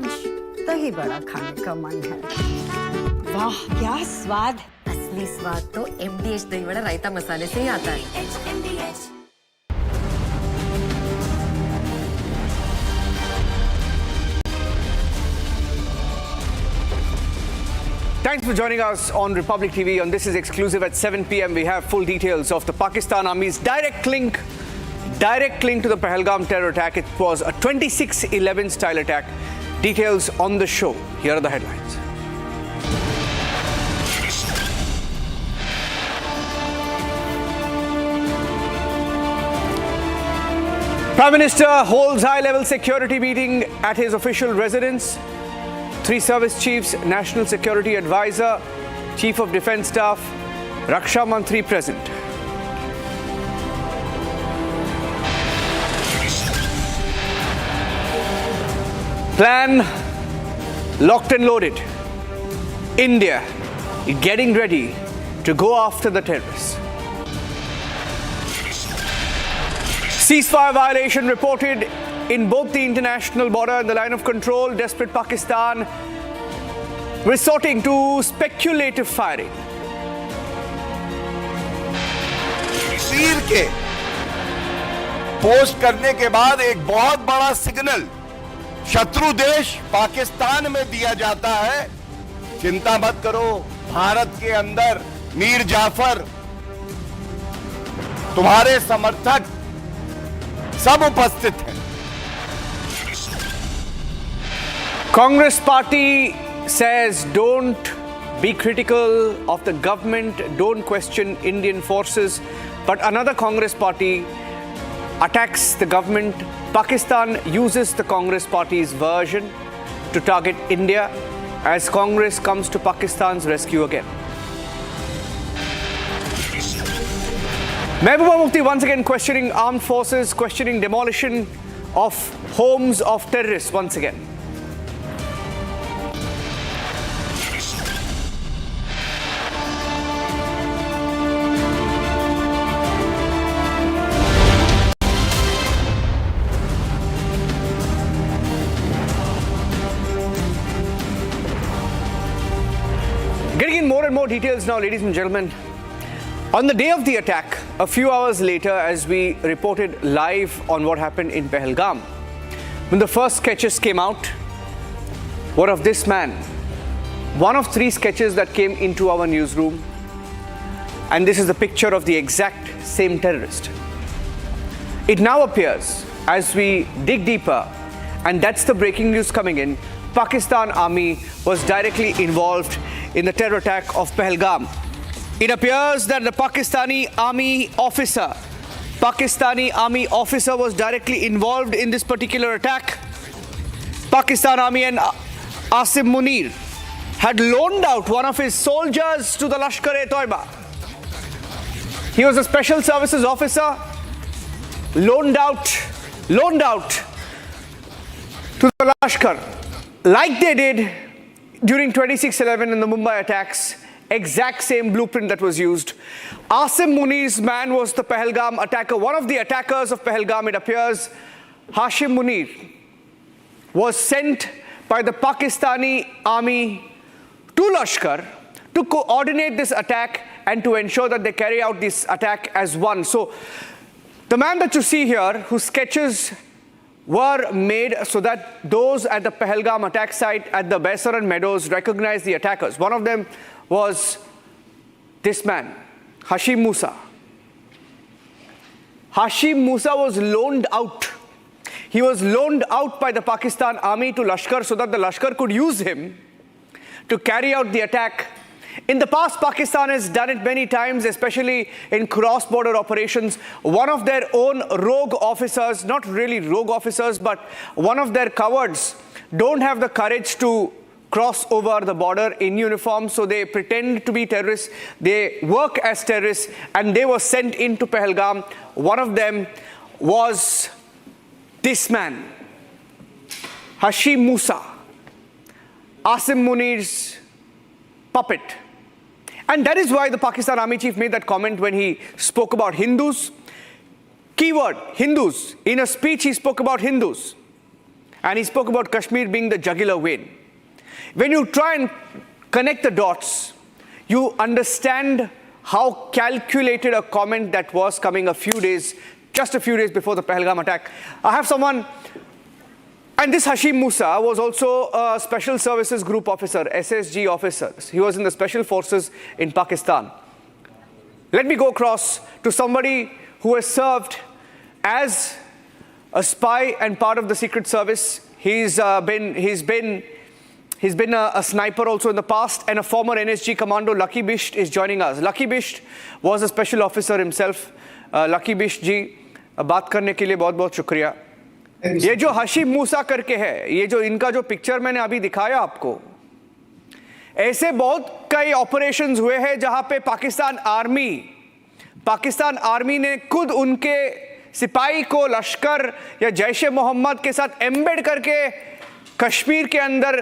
दही बड़ा खाने का मन है। वाह क्या स्वाद! असली स्वाद तो MDH दही बड़ा रायता मसाले से ही आता है। Thanks for joining us on Republic TV. On This is exclusive at 7 p.m. We have full details of the Pakistan Army's direct link to the Pahalgam terror attack. It was a 26/11 style attack. Details on the show. Here are the headlines. Prime Minister holds high-level security meeting at his official residence. 3 service chiefs, National Security Advisor, Chief of Defence Staff, Raksha Mantri present. Plan locked and loaded. India getting ready to go after the terrorists. Ceasefire violation reported in both the international border and the line of control. Desperate Pakistan resorting to speculative firing. Kashmir के post करने के बाद एक बहुत बड़ा signal शत्रु देश पाकिस्तान में दिया जाता है। चिंता मत करो, भारत के अंदर मीर जाफर, तुम्हारे समर्थक सब उपस्थित हैं। Congress party says don't be critical of the government, don't question Indian forces. But another Congress party attacks the government. Pakistan uses the Congress party's version to target India as Congress comes to Pakistan's rescue again. Mehbooba Mufti once again questioning armed forces, questioning demolition of homes of terrorists once again. Getting in more and more details now, ladies and gentlemen. On the day of the attack, a few hours later, as we reported live on what happened in Pahalgam, when the first sketches came out, what of this man? One of 3 sketches that came into our newsroom, and this is the picture of the exact same terrorist. It now appears, as we dig deeper, and that's the breaking news coming in, Pakistan Army was directly involved in the terror attack of Pahalgam. It appears that the Pakistani Army officer was directly involved in this particular attack. Pakistan Army and Asim Munir had loaned out one of his soldiers to the Lashkar-e-Toiba. He was a special services officer, loaned out to the Lashkar, like they did during 26/11 in the Mumbai attacks. Exact same blueprint that was used. Asim Munir's man was the Pahalgam attacker. One of the attackers of Pahalgam, it appears, Hashim Munir, was sent by the Pakistani Army to Lashkar to coordinate this attack and to ensure that they carry out this attack as one. So the man that you see here, whose sketches were made so that those at the Pahalgam attack site at the Baisaran Meadows recognize the attackers. One of them was this man, Hashim Musa. Hashim Musa was loaned out. He was loaned out by the Pakistan Army to Lashkar so that the Lashkar could use him to carry out the attack. In the past, Pakistan has done it many times, especially in cross-border operations. One of their own rogue officers, not really rogue officers, but one of their cowards, don't have the courage to cross over the border in uniform, so they pretend to be terrorists. They work as terrorists, and they were sent into Pahalgam. One of them was this man, Hashim Musa, Asim Munir's puppet. And that is why the Pakistan Army chief made that comment when he spoke about Hindus. Keyword, Hindus. In a speech, he spoke about Hindus. and he spoke about Kashmir being the jugular vein. When you try and connect the dots, you understand how calculated a comment that was coming just a few days before the Pahalgam attack. I have someone, and this Hashim Musa was also a Special Services Group officer, SSG officer. He was in the Special Forces in Pakistan. Let me go across to somebody who has served as a spy and part of the Secret Service. He's been a sniper also in the past, and a former NSG commando. Lucky Bisht is joining us. Lucky Bisht was a special officer himself. Lucky Bisht जी, बात करने के लिए बहुत बहुत शुक्रिया. ये जो हशीम मूसा करके है, ये जो इनका जो पिक्चर मैंने अभी दिखाया आपको, ऐसे बहुत कई ऑपरेशंस हुए हैं जहां पे पाकिस्तान आर्मी ने खुद उनके सिपाही को लश्कर या जैश ए मोहम्मद के साथ एम्बेड करके कश्मीर के अंदर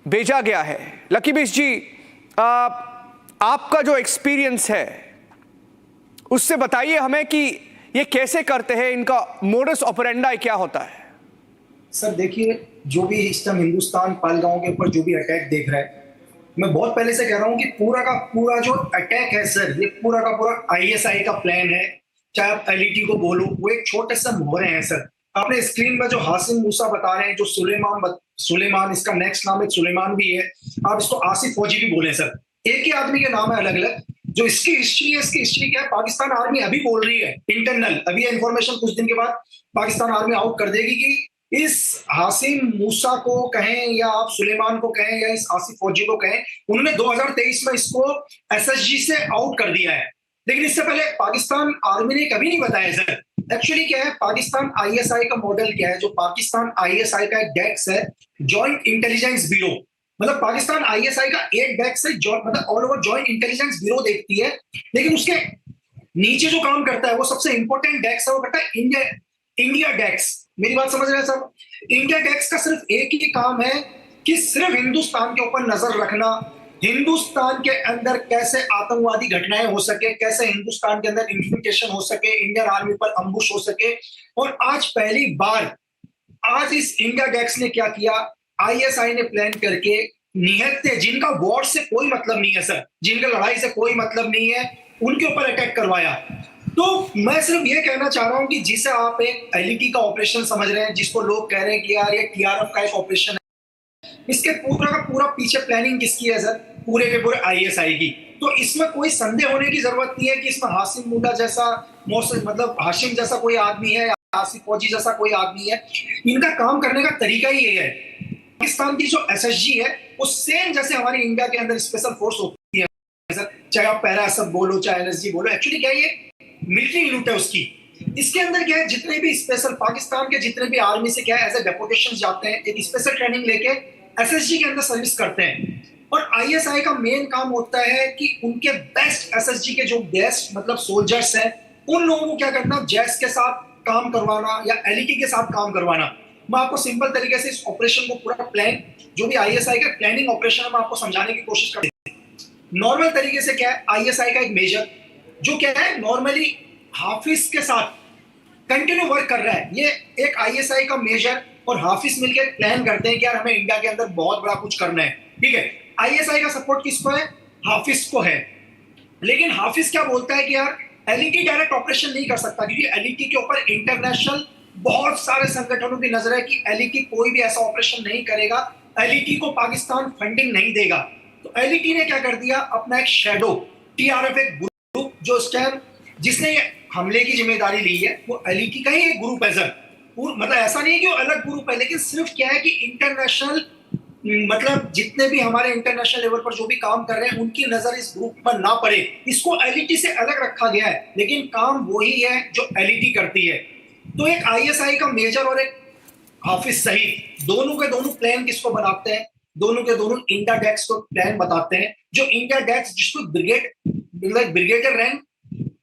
भेजा गया है. लकी बिश जी, आपका जो एक्सपीरियंस है उससे बताइए हमें कि ये कैसे करते हैं, इनका मोडस ऑपरेंडाई क्या होता है? सर देखिए, जो भी इस टाइम हिंदुस्तान पहलगाम के ऊपर जो भी अटैक देख रहा है, मैं बहुत पहले से कह रहा हूं कि पूरा का पूरा जो अटैक है सर, ये पूरा का पूरा आईएसआई का प्लान है. चाहे आप एलईटी को बोलो, वो एक छोटे से मोहरे हैं सर. आपने स्क्रीन पर जो हासिम मूसा बता रहे हैं, जो सुलेमान, इसका नेक्स्ट नाम एक सुलेमान भी है, आप इसको आसिफ फौजी भी बोले सर. एक ही आदमी के नाम है अलग अलग. जो इसकी हिस्ट्री क्या है, पाकिस्तान आर्मी अभी बोल रही है इंटरनल, अभी इंफॉर्मेशन कुछ दिन के बाद पाकिस्तान आर्मी आउट कर देगी कि इस हासिम मूसा को कहें या आप सुलेमान को कहें या इस आसिफ फौजी को कहें, उन्होंने 2023 में इसको एसएसजी से आउट कर दिया है. लेकिन इससे पहले पाकिस्तान आर्मी ने कभी नहीं बताया सर. एक्चुअली क्या है, पाकिस्तान आईएसआई का मॉडल क्या है, जो पाकिस्तान आईएसआई का एक डेस्क है, जॉइंट इंटेलिजेंस ब्यूरो. मतलब पाकिस्तान आईएसआई का एक डेस्क है, मतलब all over joint intelligence bureau देखती है, लेकिन उसके नीचे जो काम करता है वो सबसे इंपॉर्टेंट डेस्क है, वो करता है इंडिया डेस्क. मेरी बात समझ रहे हैं सब? इंडिया डेस्क का सिर्फ एक ही काम है कि सिर्फ हिंदुस्तान के ऊपर नजर रखना, हिंदुस्तान के अंदर कैसे आतंकवादी घटनाएं हो सके, कैसे हिंदुस्तान के अंदर इन्फिल्ट्रेशन हो सके, इंडियन आर्मी पर अम्बुश हो सके. और आज पहली बार आज इस इंडिया डेस्क ने क्या किया, आईएसआई ने प्लान करके निहत्थे जिनका वॉर से कोई मतलब नहीं है सर, जिनका लड़ाई से कोई मतलब नहीं है, उनके ऊपर अटैक करवाया. तो मैं सिर्फ ये कहना चाह रहा हूं कि जिसे आप एक एलईटी का ऑपरेशन समझ रहे हैं, जिसको लोग कह रहे हैं कि यार ये टीआरएफ का एक ऑपरेशन है, इसके पूरा का पूरा पीछे प्लानिंग किसकी है सर? पूरे के पूरे आईएसआई की. तो इसमें कोई संदेह होने की जरूरत नहीं है कि इसमें हासिम मुल्ला जैसा मतलब हाशिम जैसा कोई आदमी है, आसिफ फौजी जैसा कोई आदमी है. इनका काम करने का तरीका ही ये है. पाकिस्तान की जो एसएसजी है वो सेम जैसे हमारी इंडिया के अंदर स्पेशल फोर्स होती है सर, चाहे आप पैरा सब बोलो चाहे एनएसजी बोलो. एक्चुअली क्या है, ये मिलिट्री यूनिट है उसकी. इसके अंदर क्या है, जितने भी स्पेशल पाकिस्तान के जितने भी आर्मी से क्या है एज ए डेपुटेशन जाते हैं, एक स्पेशल ट्रेनिंग लेके एसएसजी के अंदर सर्विस करते हैं. और आईएसआई का मेन काम होता है कि उनके बेस्ट एसएसजी के जो बेस्ट मतलब सोल्जर्स हैं, उन लोगों को क्या करना, जैस के साथ काम करवाना या एलईटी के साथ काम करवाना. मैं आपको सिंपल तरीके से इस ऑपरेशन को पूरा प्लान, जो भी आईएसआई का प्लानिंग ऑपरेशन है, मैं आपको समझाने की कोशिश करता हूं. नॉर्मल तरीके से क्या है, आईएसआई का एक मेजर जो क्या है नॉर्मली हाफिज के साथ कंटिन्यू वर्क कर रहा है. ये एक आईएसआई का मेजर और हाफिज मिलकर प्लान करते हैं कि यार हमें इंडिया के अंदर बहुत बड़ा कुछ करना है. ठीक है, आईएसआई का सपोर्ट किसको है? हाफिज को है. लेकिन हाफिज क्या बोलता है कि यार एलईटी डायरेक्ट ऑपरेशन नहीं कर सकता, क्योंकि एलईटी के ऊपर इंटरनेशनल बहुत सारे संगठनों की नजर है कि एलईटी कोई भी ऐसा ऑपरेशन नहीं करेगा, एलईटी को पाकिस्तान फंडिंग नहीं देगा. तो एलईटी ने क्या कर दिया, अपना एक शैडो टीआरएफ एक ग्रुप जो इस टाइम जिसने ये हमले की जिम्मेदारी ली है, वो एलईटी का ही एक ग्रुप है सर. मतलब ऐसा नहीं है कि वो अलग ग्रुप है, लेकिन सिर्फ क्या है कि इंटरनेशनल मतलब जितने भी हमारे इंटरनेशनल लेवल पर जो भी काम कर रहे हैं उनकी नजर इस ग्रुप पर ना पड़े, इसको एलईटी से अलग रखा गया है. लेकिन काम वही है जो एलईटी करती है. तो एक आईएसआई का मेजर और एक हाफिज सहित दोनों के दोनों प्लान किसको बनाते हैं, दोनों के दोनों इंडिया डेस्क को प्लान बताते हैं. जो इंडिया डेस्क जिसको ब्रिगेडियर रैंक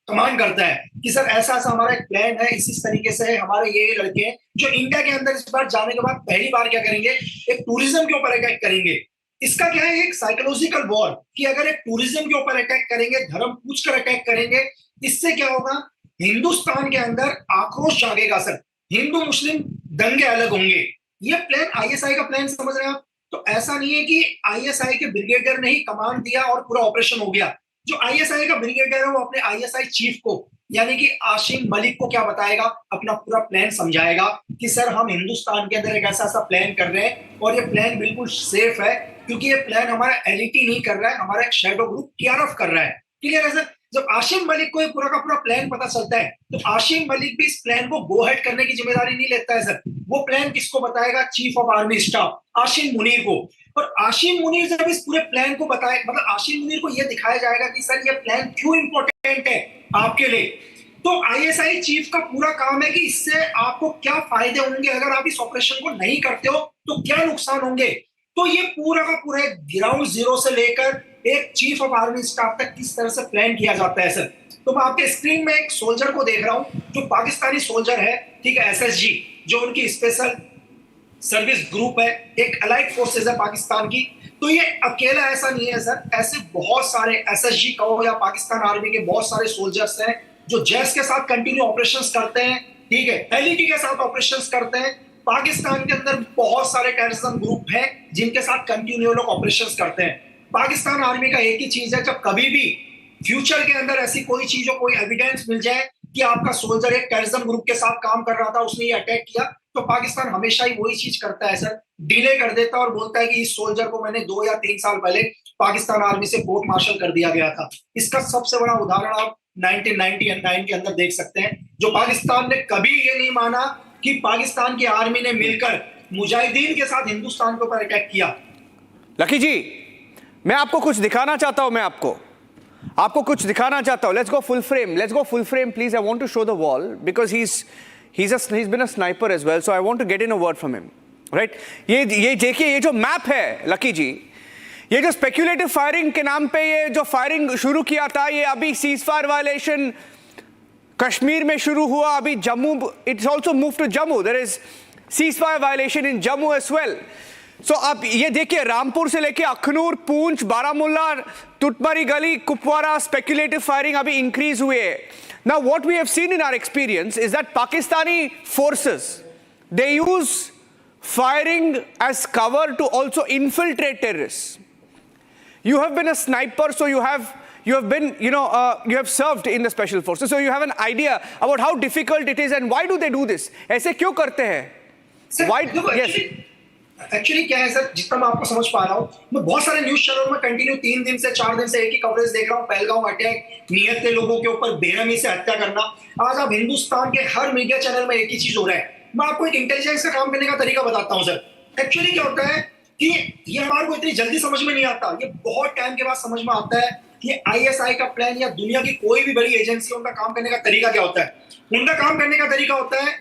कमांड करता है कि सर ऐसा ऐसा हमारा एक प्लान है, इस तरीके से है, हमारे ये लड़के हैं जो इंडिया के अंदर इस बार जाने के बाद पहली बार क्या करेंगे, एक टूरिज्म के ऊपर अटैक करेंगे. इसका क्या है, एक साइकोलॉजिकल वॉर कि अगर एक टूरिज्म के ऊपर अटैक करेंगे, धर्म पूछ कर अटैक करेंगे, इससे क्या होगा, हिंदुस्तान के अंदर आक्रोश जागेगा सर. हिंदू मुस्लिम दंगे अलग होंगे। ये प्लान आईएसआई का प्लान समझ रहे हैं आप? तो ऐसा नहीं है कि आईएसआई के ब्रिगेडियर ने ही कमांड दिया और पूरा ऑपरेशन हो गया। जो आईएसआई का ब्रिगेडियर है वो अपने आईएसआई चीफ को यानी कि आसिम मलिक को क्या बताएगा, अपना पूरा प्लान समझाएगा कि सर हम हिंदुस्तान के अंदर एक ऐसा ऐसा प्लान कर रहे हैं और ये प्लान बिल्कुल सेफ है, क्योंकि ये प्लान हमारा एलईटी नहीं कर रहा है, हमारा एक शैडो ग्रुप केआरएफ कर रहा है। क्लियर है सर? जब आसिम मलिक को ये पूरा का पूरा प्लान पता चलता है तो आसिम मलिक भी इस प्लान को गो हेड करने की जिम्मेदारी नहीं लेता है सर। वो प्लान किसको बताएगा? Chief of army staff Asim Munir को। और आसिम मुनीर जब इस पूरे प्लान को बताए, मतलब आसिम मुनीर को यह दिखाया जाएगा कि सर ये प्लान क्यों इंपॉर्टेंट है आपके लिए, तो आईएसआई चीफ का पूरा काम है कि इससे आपको क्या फायदे होंगे, अगर आप इस ऑपरेशन को नहीं करते हो तो क्या नुकसान होंगे। तो ये पूरा का पूरा ग्राउंड जीरो से लेकर एक चीफ ऑफ आर्मी स्टाफ तक किस तरह से प्लान किया जाता है सर। तो मैं आपके स्क्रीन में एक सोल्जर को देख रहा हूं जो पाकिस्तानी सोल्जर है, ठीक है, एसएसजी, जो उनकी स्पेशल सर्विस ग्रुप है, एक अलाइड फोर्सेस है पाकिस्तान की। तो ये अकेला ऐसा नहीं है सर, ऐसे बहुत सारे एसएसजी कहो या पाकिस्तान आर्मी के बहुत सारे सोल्जर्स हैं जो जैश के साथ कंटिन्यू ऑपरेशंस करते हैं, ठीक है, एलईटी के साथ ऑपरेशंस करते हैं। पाकिस्तान के अंदर बहुत सारे टेररिज्म ग्रुप हैं जिनके साथ कंटिन्यू लोग ऑपरेशंस करते हैं। पाकिस्तान आर्मी का एक ही चीज है, जब कभी भी फ्यूचर के अंदर ऐसी कोई चीज हो, कोई एविडेंस मिल जाए कि आपका सोल्जर एक टेररिज्म ग्रुप के साथ काम कर रहा था, उसने ये अटैक किया, तो पाकिस्तान हमेशा ही वही चीज करता है सर, डिले कर देता है और बोलता है कि इस सोल्जर को मैंने 2 या 3 साल पहले पाकिस्तान आर्मी से कोर्ट मार्शल कर दिया गया था। इसका सबसे बड़ा उदाहरण आप 1999 के अंदर देख सकते हैं, जो पाकिस्तान ने कभी ये नहीं माना कि पाकिस्तान की आर्मी ने मिलकर मुजाहिदीन के साथ हिंदुस्तान के ऊपर अटैक किया। लकी जी, मैं आपको कुछ दिखाना चाहता हूं, मैं आपको कुछ दिखाना चाहता हूं। Let's go full frame please. I want to show the wall because he's been a sniper as well, so I want to get in a word from him, right? ये देखिए, ये जो मैप है लकी जी, ये जो speculative firing के नाम पे ये जो फायरिंग शुरू किया था, ये अभी सीज फायर वायलेशन कश्मीर में शुरू हुआ, अभी Jammu, it's also move to Jammu, there is ceasefire violation in Jammu as well. So अब ये देखिए, रामपुर से लेके अखनूर, पूंछ, बारामुल्ला, टुटमरी गली, कुपवारा, स्पेक्युलेटिव फायरिंग अभी इंक्रीज हुए है। Now, what we have seen in our experience is that Pakistani forces, they use firing as cover to also infiltrate terrorists. You have been a sniper, so you have been, you have served in the special forces, so you have an idea about how difficult it is and why do they do this? ऐसे क्यों करते हैं? Why? Yes. Actually क्या है sir, जितना मैं आपको समझ पा रहा हूँ, मैं बहुत सारे न्यूज चैनल में कंटिन्यू 3 दिन से 4 दिन से एक ही कवरेज देख रहा हूँ, पहलगाम अटैक, नियत थे लोगों के ऊपर बेरहमी से हत्या करना। आज आप हिंदुस्तान के हर मीडिया चैनल में एक ही चीज हो रहा है। मैं आपको एक इंटेलिजेंस का काम करने का तरीका बताता हूँ सर। एक्चुअली क्या होता है कि ये हमारे को इतनी जल्दी समझ में नहीं आता, ये बहुत टाइम के बाद समझ में आता है कि आईएसआई का प्लान या दुनिया की कोई भी बड़ी एजेंसी, उनका काम करने का तरीका क्या होता है। उनका काम करने का तरीका होता है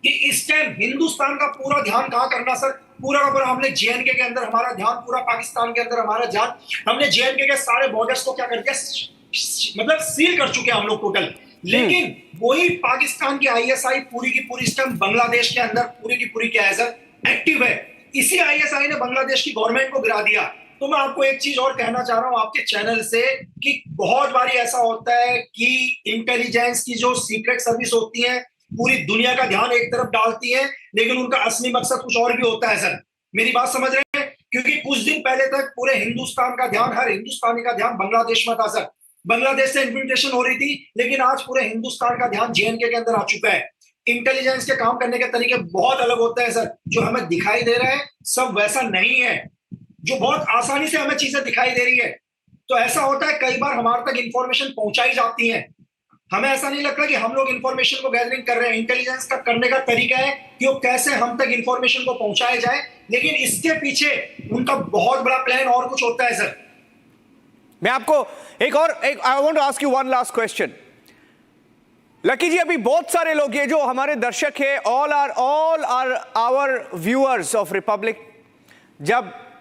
कि इस टाइम हिंदुस्तान का पूरा ध्यान कहां करना सर, पूरा का पूरा हमने जेएनके के अंदर हमारा ध्यान, पूरा पाकिस्तान के अंदर हमारा ध्यान, हमने जेएनके के सारे बॉर्डर्स को क्या कर दिया, मतलब सील कर चुके हैं हम लोग टोटल। लेकिन वही पाकिस्तान की आईएसआई पूरी की पूरी सिस्टम बांग्लादेश के अंदर पूरी की पूरी क्या है सर, एक्टिव है। इसी आईएसआई ने बांग्लादेश की गवर्नमेंट को गिरा दिया। तो मैं आपको एक चीज और कहना चाह रहा हूं आपके चैनल से कि बहुत बारी ऐसा होता है कि इंटेलिजेंस की जो सीक्रेट सर्विस होती है पूरी दुनिया का ध्यान एक तरफ डालती है, लेकिन उनका असली मकसद कुछ और भी होता है सर। मेरी बात समझ रहे हैं? क्योंकि कुछ दिन पहले तक पूरे हिंदुस्तान का ध्यान, हर हिंदुस्तानी का ध्यान बांग्लादेश में था सर। बांग्लादेश से इन्फिल्ट्रेशन हो रही थी, लेकिन आज पूरे हिंदुस्तान का ध्यान जेएनके के अंदर आ चुका है। इंटेलिजेंस के काम करने के तरीके बहुत अलग होते हैं सर। जो हमें दिखाई दे रहा है सब वैसा नहीं है, जो बहुत आसानी से हमें चीजें दिखाई दे रही है। तो ऐसा होता है कई बार हमारे तक इंफॉर्मेशन पहुंचाई जाती है, हमें ऐसा नहीं लगता कि हम लोग इंफॉर्मेशन को गैदरिंग कर रहे हैं। इंटेलिजेंस का करने का तरीका है कि वो कैसे हम तक इंफॉर्मेशन को पहुंचाया जाए, लेकिन इसके पीछे उनका बहुत बड़ा प्लान और कुछ होता है सर। मैं आपको I want to ask you one last question Lucky ji. अभी बहुत सारे लोग, ये जो हमारे दर्शक है, all are our viewers of Republic,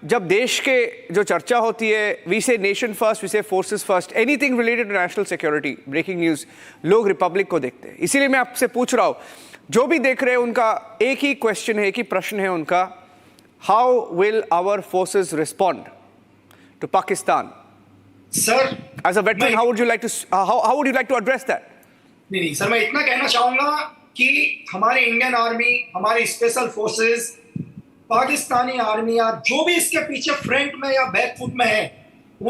जब देश के जो चर्चा होती है, we say nation first, we say forces first, anything related to national security, breaking news, लोग रिपब्लिक को देखते हैं। इसीलिए मैं आपसे पूछ रहा हूं, जो भी देख रहे हैं उनका एक ही क्वेश्चन है, एक ही प्रश्न है उनका, how will our forces respond to Pakistan? Sir as a veteran, how would you like to address that? नहीं सर, मैं इतना कहना चाहूंगा कि हमारी इंडियन आर्मी, हमारी स्पेशल फोर्सेस, पाकिस्तानी आर्मी या जो भी इसके पीछे फ्रंट में या बैक फुट में है,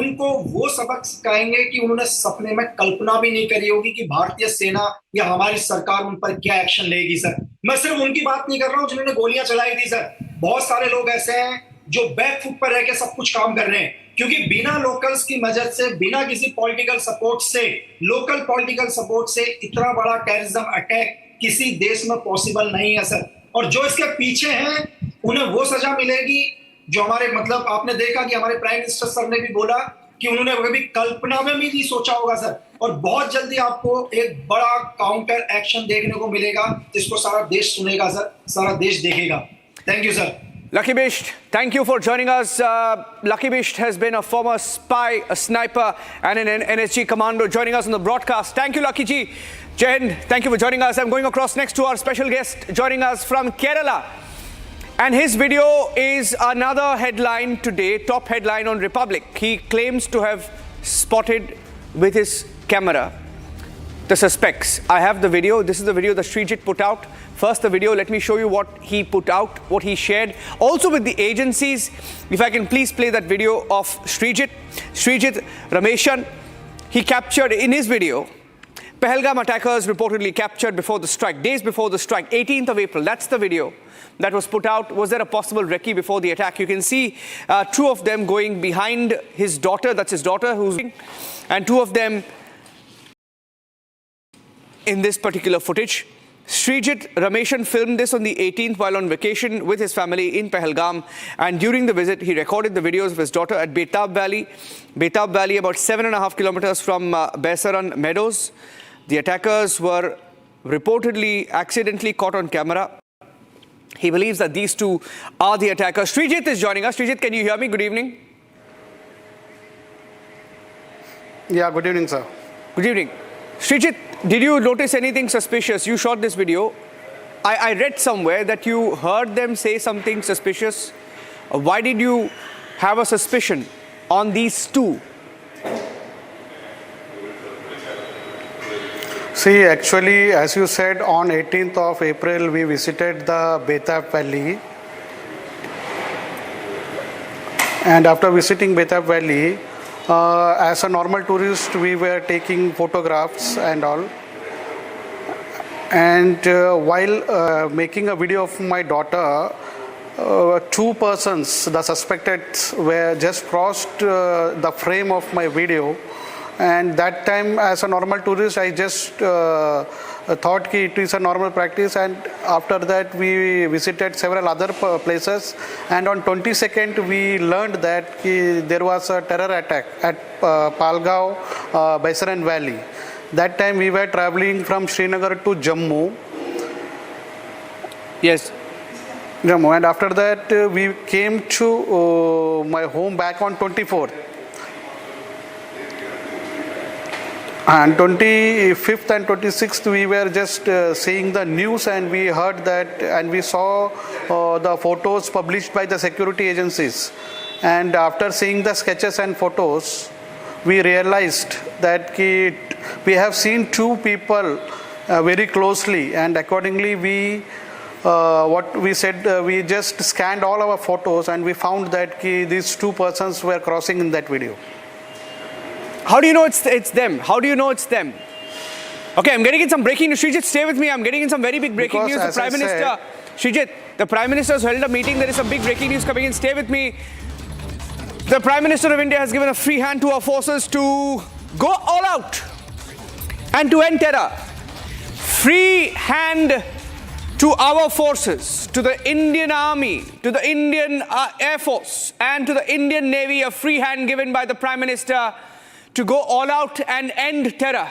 उनको वो सबक सिखाएंगे कि उन्होंने सपने में कल्पना भी नहीं करी होगी कि भारतीय सेना या हमारी सरकार उन पर क्या एक्शन लेगी। सर, मैं सिर्फ उनकी बात नहीं कर रहा हूं जिन्होंने गोलियां चलाई थी। सर, बहुत सारे लोग ऐसे हैं जो बैक फुट पर रह के सब कुछ काम कर रहे हैं, क्योंकि बिना लोकल्स की मदद से, बिना किसी पॉलिटिकल सपोर्ट से, लोकल पॉलिटिकल सपोर्ट से इतना बड़ा टेररिज्म अटैक किसी देश में पॉसिबल नहीं है। सर, और जो इसके पीछे हैं उन्हें वो सजा मिलेगी जो हमारे, मतलब आपने देखा कि हमारे प्राइम मिनिस्टर सर ने भी बोला कि उन्होंने कभी कल्पना में भी नहीं सोचा होगा। सर, और बहुत जल्दी आपको एक बड़ा काउंटर एक्शन देखने को मिलेगा जिसको सारा देश सुनेगा। सर, सारा देश देखेगा। Thank you sir. Lucky Bisht, thank you for joining us. Lucky Bisht has been a former spy, a sniper and an NSG commando joining us on the broadcast. Thank you, Lucky ji. Jai Hind, thank you for joining us. I'm going across next to our special guest joining us from Kerala. And his video is another headline today, top headline on Republic. He claims to have spotted with his camera the suspects. I have the video. This is the video that Srijit put out. First the video, let me show you what he put out, what he shared. Also with the agencies, if I can please play that video of Srijit Rameshan. He captured in his video, Pahalgam attackers reportedly captured before the strike, days before the strike, 18th of April. That's the video that was put out. Was there a possible recce before the attack? You can see two of them going behind his daughter, that's his daughter, and two of them in this particular footage. Srijit Rameshan filmed this on the 18th while on vacation with his family in Pahalgam, and during the visit he recorded the videos of his daughter at Betab Valley, about 7.5 kilometers from Baisaran Meadows. The attackers were reportedly accidentally caught on camera. He believes that these two are the attackers. Srijit is joining us. Srijit, can you hear me? Good evening. Yeah, good evening, sir. Good evening. Srijit, did you notice anything suspicious? You shot this video. I read somewhere that you heard them say something suspicious. Why did you have a suspicion on these two? See, actually, as you said, on 18th of April, we visited the Betab Valley. And after visiting Betab Valley, as a normal tourist, we were taking photographs and all. And while making a video of my daughter, two persons, the suspected, were just crossed the frame of my video. And that time, as a normal tourist, I just thought that it is a normal practice. And after that, we visited several other places. And on 22nd, we learned that there was a terror attack at Pahalgam, Baisaran Valley. That time, we were traveling from Srinagar to Jammu. Yes. Jammu. And after that, we came to my home back on 24th. And 25th and 26th, we were just seeing the news, and we heard that, and we saw the photos published by the security agencies. And after seeing the sketches and photos, we realized that we have seen two people very closely, and accordingly what we said, we just scanned all our photos, and we found that these two persons were crossing in that video. How do you know it's them? How do you know it's them? Okay, I'm getting in some breaking news. Srijit, stay with me. I'm getting in some very big breaking news. The Prime Minister, Srijit, the Prime Minister has held a meeting. There is some big breaking news coming in. Stay with me. The Prime Minister of India has given a free hand to our forces to go all out and to end terror. Free hand to our forces, to the Indian Army, to the Indian Air Force, and to the Indian Navy, a free hand given by the Prime Minister to go all out and end terror.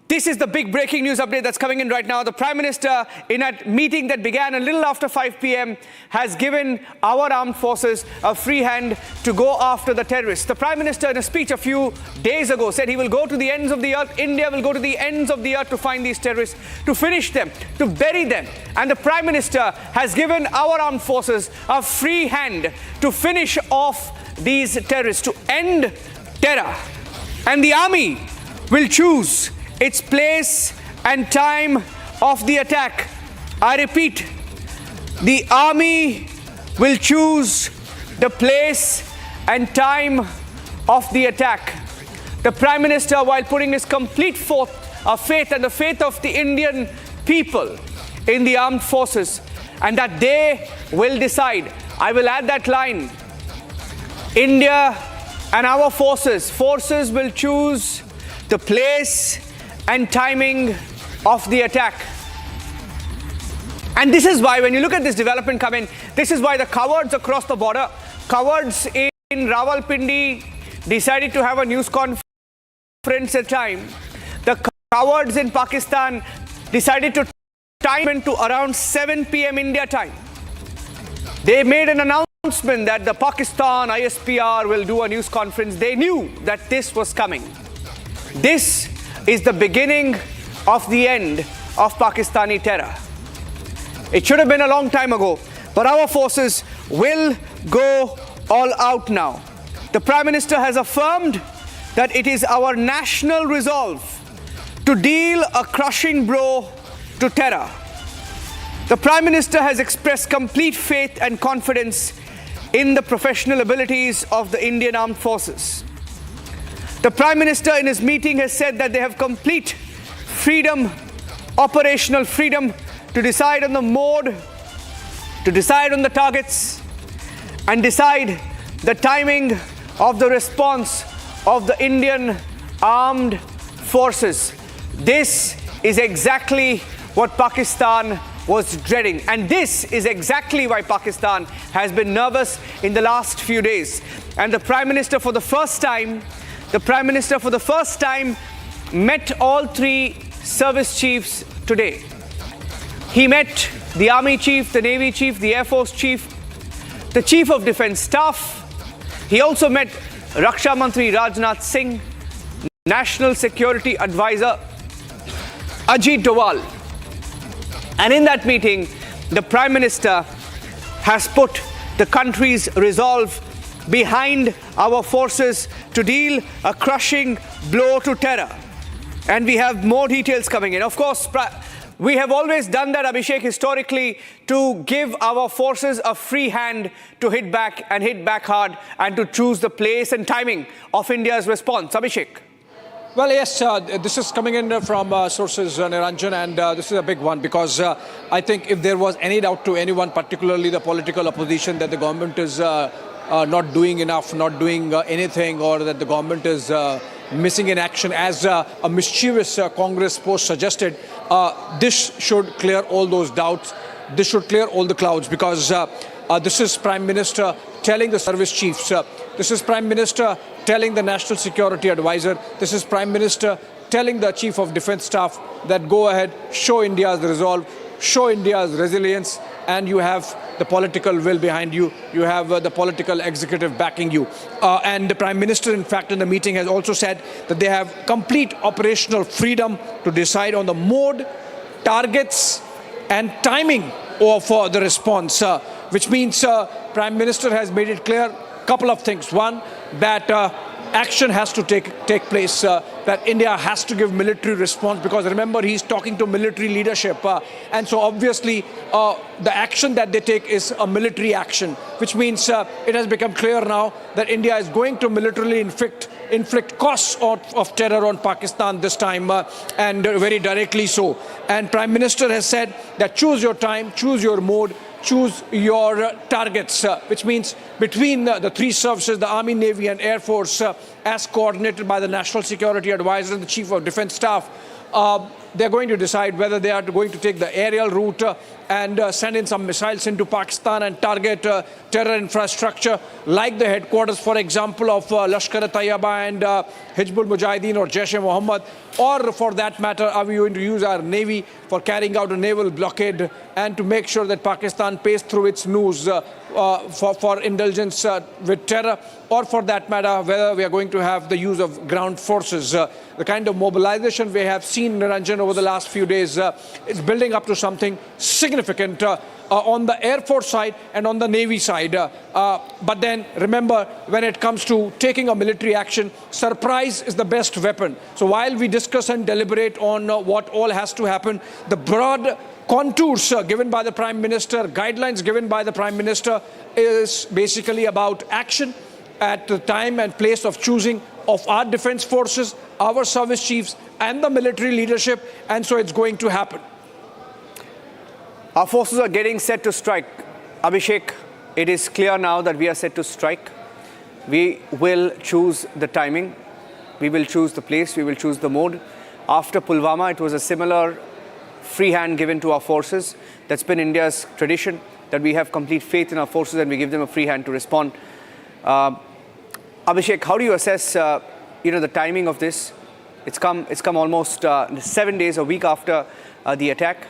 This is the big breaking news update that's coming in right now. The Prime Minister, in a meeting that began a little after 5 p.m., has given our armed forces a free hand to go after the terrorists. The Prime Minister, in a speech a few days ago, said he will go to the ends of the earth. India will go to the ends of the earth to find these terrorists, to finish them, to bury them. And the Prime Minister has given our armed forces a free hand to finish off these terrorists, to end terror. And the army will choose its place and time of the attack. I repeat, the army will choose the place and time of the attack. The Prime Minister, while putting his complete faith and the faith of the Indian people in the armed forces, and that they will decide. I will add that line. India and our forces will choose the place and timing of the attack. And this is why, when you look at this development come in, this is why the cowards across the border, cowards in Rawalpindi decided to have a news conference at time. The cowards in Pakistan decided to time into around 7 p.m. India time. They made an announcement that the Pakistan ISPR will do a news conference. They knew that this was coming. This is the beginning of the end of Pakistani terror. It should have been a long time ago, but our forces will go all out now. The Prime Minister has affirmed that it is our national resolve to deal a crushing blow to terror. The Prime Minister has expressed complete faith and confidence in the professional abilities of the Indian Armed Forces. The Prime Minister in his meeting has said that they have complete freedom, operational freedom, to decide on the mode, to decide on the targets, and decide the timing of the response of the Indian Armed Forces. This is exactly what Pakistan was dreading. And this is exactly why Pakistan has been nervous in the last few days. And the Prime Minister for the first time, met all three service chiefs today. He met the Army Chief, the Navy Chief, the Air Force Chief, the Chief of Defence Staff. He also met Raksha Mantri Rajnath Singh, National Security Advisor Ajit Doval. And in that meeting, the Prime Minister has put the country's resolve behind our forces to deal a crushing blow to terror. And we have more details coming in. Of course, we have always done that, Abhishek, historically, to give our forces a free hand to hit back and hit back hard and to choose the place and timing of India's response. Abhishek. Well, yes, this is coming in from sources, Niranjan, and this is a big one because I think if there was any doubt to anyone, particularly the political opposition, that the government is not doing enough, not doing anything, or that the government is missing in action, as a mischievous Congress post suggested, this should clear all those doubts. This should clear all the clouds, because this is Prime Minister telling the service chiefs, this is Prime Minister telling the National Security Advisor, this is Prime Minister telling the Chief of Defence Staff that go ahead, show India's resolve, show India's resilience, and you have the political will behind you. You have the political executive backing you. And the Prime Minister, in fact, in the meeting has also said that they have complete operational freedom to decide on the mode, targets, and timing of the response, which means Prime Minister has made it clear couple of things. One, that action has to take place, that India has to give military response, because remember, he's talking to military leadership, and so obviously the action that they take is a military action, which means it has become clear now that India is going to militarily inflict costs of terror on Pakistan this time, and very directly so. And Prime Minister has said that choose your time, choose your mode, choose your targets, which means between the three services, the Army, Navy and Air Force, as coordinated by the National Security Advisor and the Chief of Defence Staff, they're going to decide whether they are going to take the aerial route and send in some missiles into Pakistan and target terror infrastructure like the headquarters, for example, of Lashkar-e-Taiba and Hizbul Mujahideen or Jaish-e-Mohammed, or for that matter, are we going to use our Navy for carrying out a naval blockade and to make sure that Pakistan pays through its news for indulgence with terror, or for that matter, whether we are going to have the use of ground forces. The kind of mobilization we have seen, Niranjan, over the last few days is building up to something significant. significant on the Air Force side and on the Navy side. But then remember, when it comes to taking a military action, surprise is the best weapon. So while we discuss and deliberate on what all has to happen, the broad contours given by the Prime Minister, guidelines given by the Prime Minister is basically about action at the time and place of choosing of our defense forces, our service chiefs and the military leadership, and so it's going to happen. Our forces are getting set to strike. Abhishek, it is clear now that we are set to strike. We will choose the timing, we will choose the place, we will choose the mode. After Pulwama, it was a similar free hand given to our forces. That's been India's tradition, that we have complete faith in our forces and we give them a free hand to respond. Abhishek, how do you assess the timing of this? It's come almost 7 days, a week after the attack.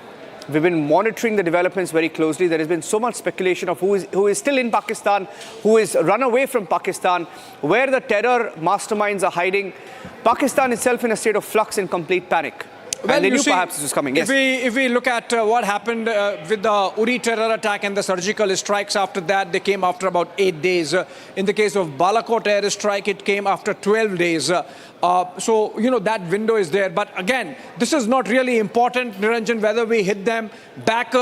We've been monitoring the developments very closely. There has been so much speculation of who is still in Pakistan, who is run away from Pakistan, where the terror masterminds are hiding. Pakistan itself in a state of flux and complete panic. Well, and they knew see, perhaps this was coming. Yes. If we look at what happened with the Uri terror attack and the surgical strikes after that, they came after about 8 days. In the case of Balakot air strike, it came after 12 days. So, that window is there. But again, this is not really important, Niranjan, whether we hit them back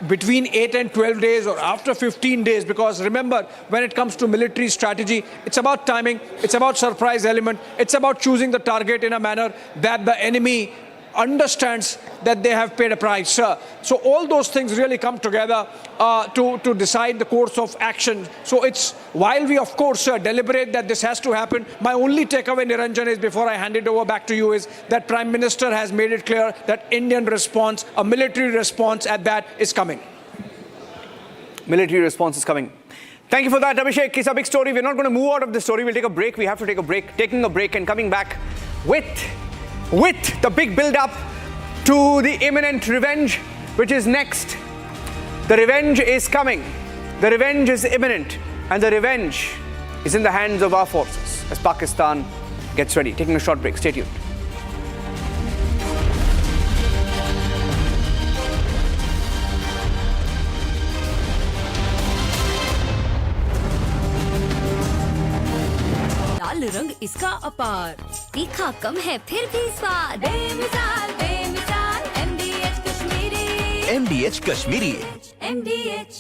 between 8 and 12 days or after 15 days, because remember, when it comes to military strategy, it's about timing, it's about surprise element, it's about choosing the target in a manner that the enemy understands that they have paid a price. So all those things really come together to decide the course of action. So it's, while we of course deliberate that this has to happen, my only takeaway, Niranjan, is before I hand it over back to you, is that Prime Minister has made it clear that Indian response, a military response at that, is coming. Military response is coming. Thank you for that, Abhishek. It's a big story. We're not going to move out of this story. We'll take a break. We have to take a break. Taking a break and coming back with the big build-up to the imminent revenge, which is next. The revenge is coming. The revenge is imminent. And the revenge is in the hands of our forces as Pakistan gets ready. Taking a short break. Stay tuned. लाल रंग इसका अपार, तीखा कम है फिर भी स्वाद, बेमिसाल बेमिसाल MDH Kashmiri, MDH Kashmiri. MDH